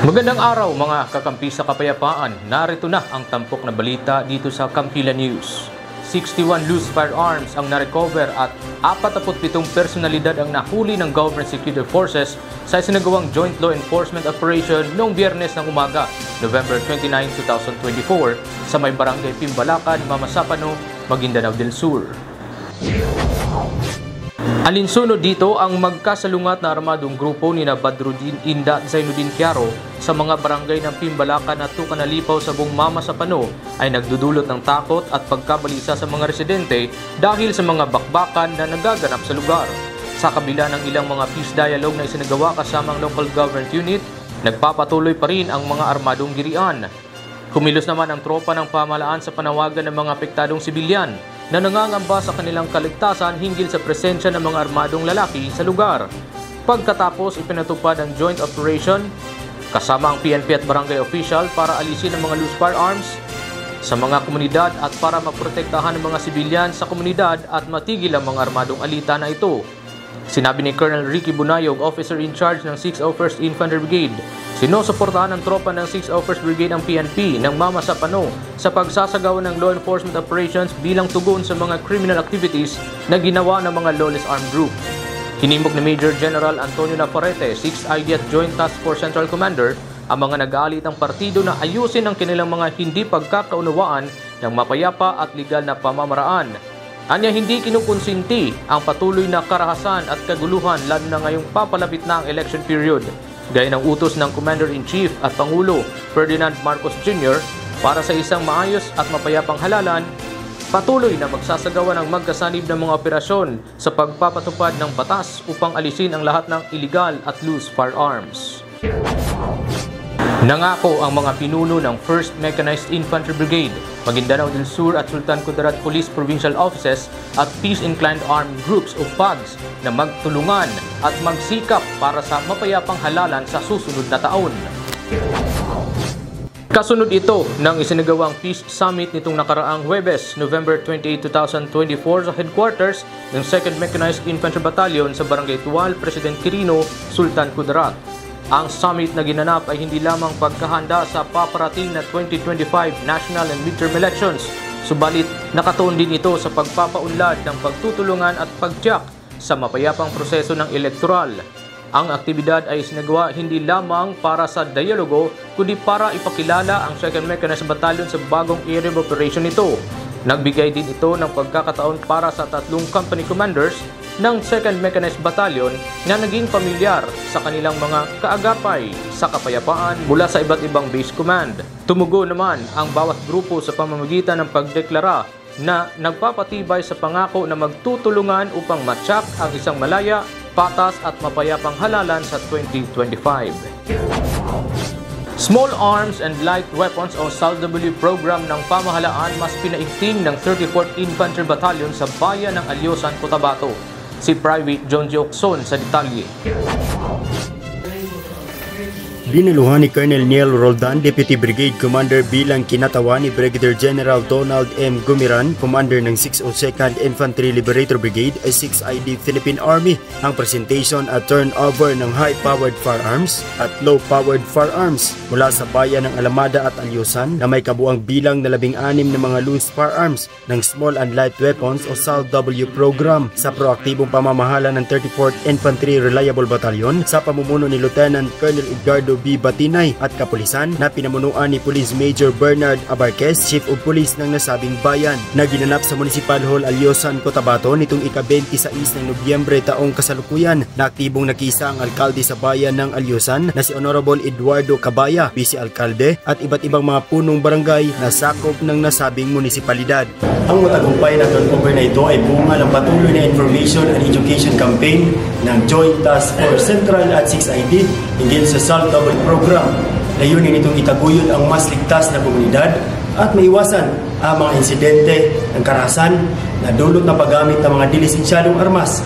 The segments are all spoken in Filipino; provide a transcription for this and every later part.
Magandang araw mga kakampi sa kapayapaan. Narito na ang tampok na balita dito sa Kampila News. 61 loose firearms ang narecover at 47 personalidad ang nahuli ng Government Security Forces sa isinagawang Joint Law Enforcement Operation noong Biyernes ng umaga, November 29, 2024 sa may barangay Pimbalacan, Mamasapano, Maguindanao del Sur. Alinsunod dito ang magkasalungat na armadong grupo ni Badruddin Inda at Zainuddin Quiaro sa mga barangay ng Pimbalacan at Tucanalipaw sa buong Mamasapano ay nagdudulot ng takot at pagkabalisa sa mga residente dahil sa mga bakbakan na nagaganap sa lugar. Sa kabila ng ilang mga peace dialogue na isinagawa kasamang local government unit, nagpapatuloy pa rin ang mga armadong girian. Kumilos naman ang tropa ng pamahalaan sa panawagan ng mga apektadong sibilyan na nangangamba sa kanilang kaligtasan hinggil sa presensya ng mga armadong lalaki sa lugar. Pagkatapos ipinatupad ang joint operation kasama ang PNP at barangay official para alisin ang mga loose firearms sa mga komunidad at para maprotektahan ang mga sibilyan sa komunidad at matigil ang mga armadong alita na ito. Sinabi ni Colonel Ricky Bunayog, officer in charge ng 601st Infantry Brigade, sinusuportahan ng tropa ng 601st Brigade ang PNP ng Mamasapano sa pagsasagawa ng law enforcement operations bilang tugon sa mga criminal activities na ginawa ng mga lawless armed group. Hinimok ni Major General Antonio Navarrete, 6th ID at Joint Task Force Central Commander, ang mga nag-aalitang partido na ayusin ang kanilang mga hindi pagkakaunawaan ng mapayapa at legal na pamamaraan. Anya hindi kinukonsinti ang patuloy na karahasan at kaguluhan lalo na ngayong papalapit na ang election period. Gaya ng utos ng Commander-in-Chief at Pangulo Ferdinand Marcos Jr. para sa isang maayos at mapayapang halalan, patuloy na magsasagawa ng magkasanib ng mga operasyon sa pagpapatupad ng batas upang alisin ang lahat ng illegal at loose firearms. Nangako ang mga pinuno ng 1st Mechanized Infantry Brigade, Maguindanao del Sur at Sultan Kudarat Police Provincial Offices at Peace-Inclined Armed Groups o PAGs na magtulungan at magsikap para sa mapayapang halalan sa susunod na taon. Kasunod ito ng isinagawang Peace Summit nitong nakaraang Huwebes, November 28, 2024 sa headquarters ng 2nd Mechanized Infantry Battalion sa Barangay Tual, President Quirino, Sultan Kudarat. Ang summit na ginanap ay hindi lamang pagkahanda sa paparating na 2025 national and midterm elections, subalit nakatuon din ito sa pagpapaunlad ng pagtutulungan at pagtiyak sa mapayapang proseso ng elektoral. Ang aktibidad ay sinagawa hindi lamang para sa dialogo, kundi para ipakilala ang 2nd Mechanized Battalion sa bagong area of operation nito. Nagbigay din ito ng pagkakataon para sa 3 company commanders ng 2nd Mechanized Battalion na naging pamilyar sa kanilang mga kaagapay sa kapayapaan mula sa iba't ibang base command. Tumugo naman ang bawat grupo sa pamamagitan ng pagdeklara na nagpapatibay sa pangako na magtutulungan upang matyak ang isang malaya, patas at mapayapang halalan sa 2025. Small Arms and Light Weapons o SALW program ng pamahalaan mas pinaigting ng 34th Infantry Battalion sa bayan ng Alyosan, Cotabato. Si Private John G. Ocson sa detalye. Binaluhan ni Colonel Neil Roldan, Deputy Brigade Commander bilang kinatawan ni Brigadier General Donald M. Gumiran, Commander ng 602nd Infantry Liberator Brigade ay 6ID Philippine Army ang presentation at turnover ng high-powered firearms at low-powered firearms mula sa bayan ng Alamada at Alyosan na may kabuang bilang na 16 na mga loose firearms ng Small and Light Weapons o SALW program sa proaktibong pamamahala ng 34th Infantry Reliable Battalion sa pamumuno ni Lieutenant Colonel Edgardo B. Batinay at kapulisan na pinamunuan ni Police Major Bernard Abarquez, Chief of Police ng nasabing bayan, na ginanap sa Municipal Hall Alyosan, Cotabato nitong ika-26 ng Nobyembre taong kasalukuyan. Na aktibong nakisa ang alkalde sa bayan ng Alyosan na si Honorable Eduardo Cabaya, Vice Alkalde at iba't ibang mga punong barangay na sakop ng nasabing munisipalidad. Ang matagumpay na turnover na ito ay bunga ng patuloy na information and education campaign ng Joint Task Force Central at 6ID hinggil sa SALW program. Layunin nitong itaguyod ang mas ligtas na komunidad at maiwasan ang mga insidente ng karahasan na dulot na paggamit ng mga dilisensyadong armas,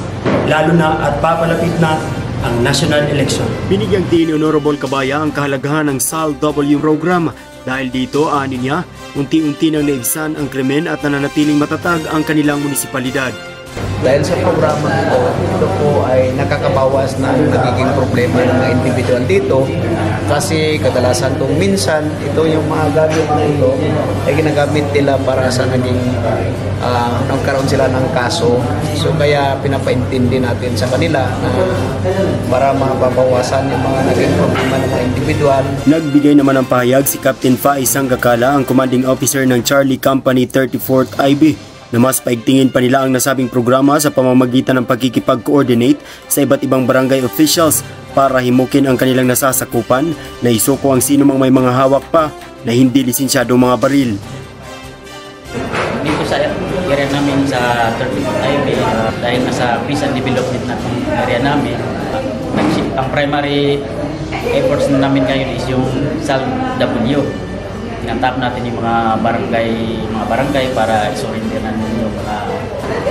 lalo na at papalapit na ang national election. Binigyang din ni Honorable Cabaya ang kahalagahan ng SALW program dahil dito, ani niya, unti-unti nang naibsan ang krimen at nananatiling matatag ang kanilang munisipalidad. Dahil sa programa ito po ay nakakabawas na nagiging problema ng mga individual dito kasi kadalasan kung minsan ito yung mga gamit na ito ay ginagamit nila para sa naging nagkaroon sila ng kaso. So kaya pinapaintindi natin sa kanila na para mababawasan yung mga naging problema ng mga individual. Nagbigay naman ng pahayag si Captain Faiz Sanggakala, ang commanding officer ng Charlie Company 34th IB, na mas paigtingin pa nila ang nasabing programa sa pamamagitan ng pagkikipag-coordinate sa iba't ibang barangay officials para himukin ang kanilang nasasakupan na isuko ang sino mang may mga hawak pa na hindi lisensyadong mga baril. Dito sa area namin sa 34th IB, dahil nasa peace and development na itong area namin, ang primary efforts namin ngayon is yung SALW. Tinatap natin yung mga barangay para isurrender natin yung mga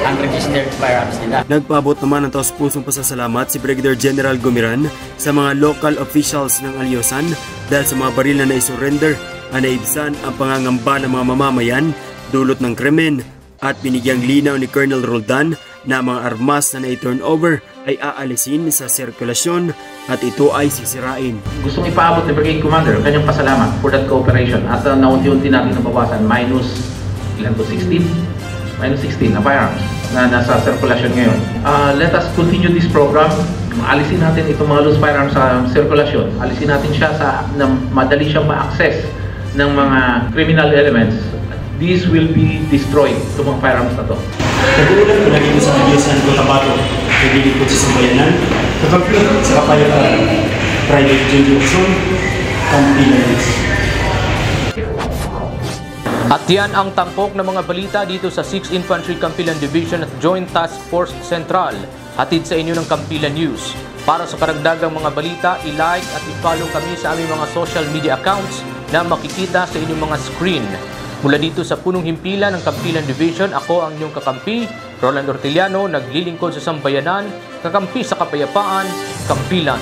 unregistered firearms nila. Nagpaabot naman ng taus-pusong pasasalamat si Brigadier General Gumiran sa mga local officials ng Alyosan dahil sa mga baril na naisurrender ang naibsan ang pangangamba ng mga mamamayan dulot ng krimen, at binigyang linaw ni Colonel Roldan na mga armas na na-turnover ay aalisin sa sirkulasyon at ito ay sisirain. Gustong ipaabot ni Brigade Commander kanyang pasalamat for that cooperation at naunti-unti natin nabawasan ilan to 16? Minus 16 na firearms na nasa sirkulasyon ngayon. Let us continue this program. Alisin natin itong mga loose firearms sa sirkulasyon. Alisin natin siya na madali siyang ma-access ng mga criminal elements. These will be destroyed, itong mga firearms na to. Nagulat ko lagi sa Alyosan ko Tabato, nagiging po sa sambayanan, kakapit sa kapayapaan, Private General Jackson, Campinas. At yan ang tampok ng mga balita dito sa 6th Infantry Campilan Division at Joint Task Force Central. Hatid sa inyo ng Campilan News. Para sa karagdagang mga balita, i-like at i-follow kami sa aming mga social media accounts na makikita sa inyong mga screen. Mula dito sa punong himpilan ng Campilan Division, ako ang inyong kakampi, Roland Orteliano, naglilingkod sa sambayanan, kakampi sa kapayapaan, Campilan.